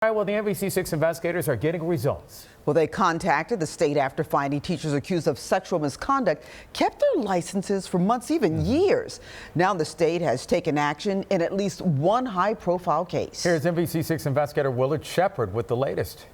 All right, well, the NBC6 investigators are getting results. Well, they contacted the state after finding teachers accused of sexual misconduct kept their licenses for months, even years. Now the state has taken action in at least one high-profile case. Here's NBC6 investigator Willard Shepard with the latest.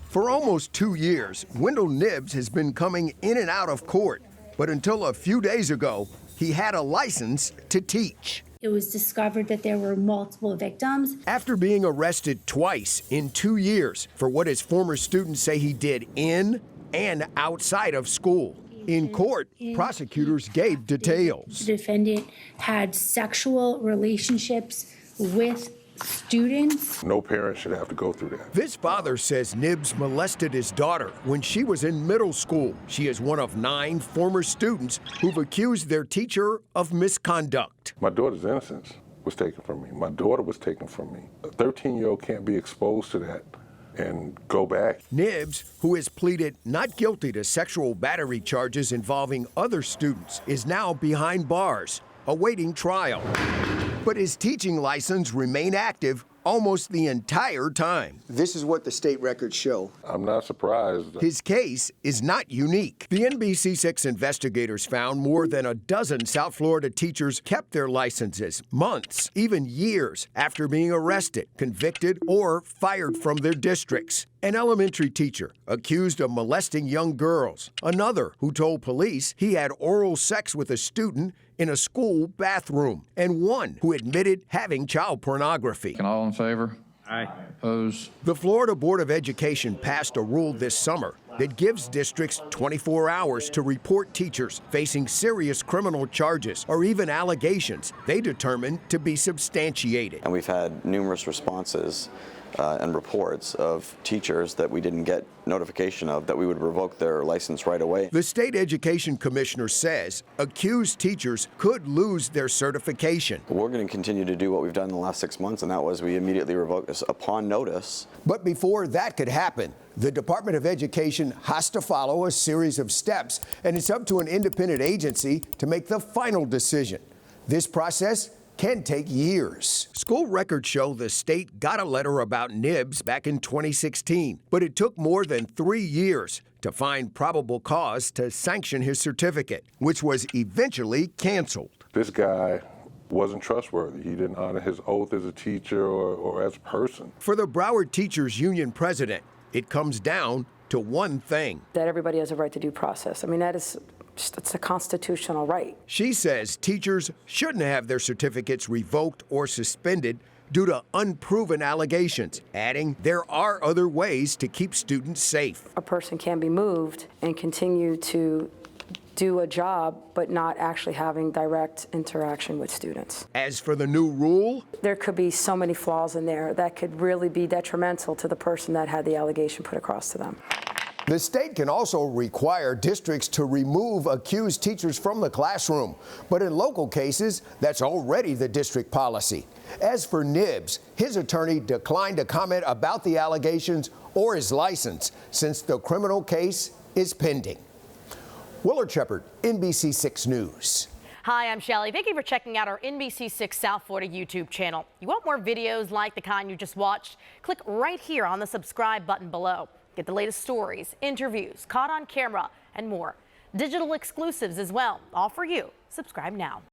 For almost 2 years, Wendell Nibbs has been coming in and out of court. But until a few days ago, he had a license to teach. It was discovered that there were multiple victims. After being arrested twice in 2 years for what his former students say he did in and outside of school. In court, prosecutors gave details. The defendant had sexual relationships with students. No parent should have to go through that. This father says Nibbs molested his daughter when she was in middle school. She is one of 9 former students who've accused their teacher of misconduct. My daughter's innocence was taken from me. My daughter was taken from me. A 13-year-old can't be exposed to that and go back. Nibbs, who has pleaded not guilty to sexual battery charges involving other students, is now behind bars, awaiting trial. But his teaching license remained active almost the entire time. This is what the state records show. I'm not surprised. His case is not unique. The NBC6 investigators found more than a dozen South Florida teachers kept their licenses months, even years after being arrested, convicted, or fired from their districts. An elementary teacher accused of molesting young girls. Another who told police he had oral sex with a student in a school bathroom. And one who admitted having child pornography. All in favor? Aye. Opposed? The Florida Board of Education passed a rule this summer that gives districts 24 hours to report teachers facing serious criminal charges or even allegations they determine to be substantiated. And we've had numerous responses and reports of teachers that we didn't get notification of that we would revoke their license right away. The state education commissioner says accused teachers could lose their certification. We're going to continue to do what we've done in the last 6 months, and that was we immediately revoked this upon notice. But before that could happen, the Department of Education has to follow a series of steps, and it's up to an independent agency to make the final decision. This process can take years. School records show the state got a letter about Nibbs back in 2016, but it took more than 3 years to find probable cause to sanction his certificate, which was eventually canceled. This guy wasn't trustworthy. He didn't honor his oath as a teacher or as a person. For the Broward Teachers Union president, it comes down to one thing. That everybody has a right to due process. I mean, it's a constitutional right. She says teachers shouldn't have their certificates revoked or suspended due to unproven allegations, adding there are other ways to keep students safe. A person can be moved and continue to do a job, but not actually having direct interaction with students. As for the new rule, there could be so many flaws in there that could really be detrimental to the person that had the allegation put across to them. the state can also require districts to remove accused teachers from the classroom. But in local cases, that's already the district policy. As for Nibbs, his attorney declined to comment about the allegations or his license since the criminal case is pending. Willard Shepard, NBC6 News. Hi, I'm Shelly. Thank you for checking out our NBC6 South Florida YouTube channel. You want more videos like the kind you just watched? Click right here on the subscribe button below. Get the latest stories, interviews, caught on camera, and more. Digital exclusives as well, all for you. Subscribe now.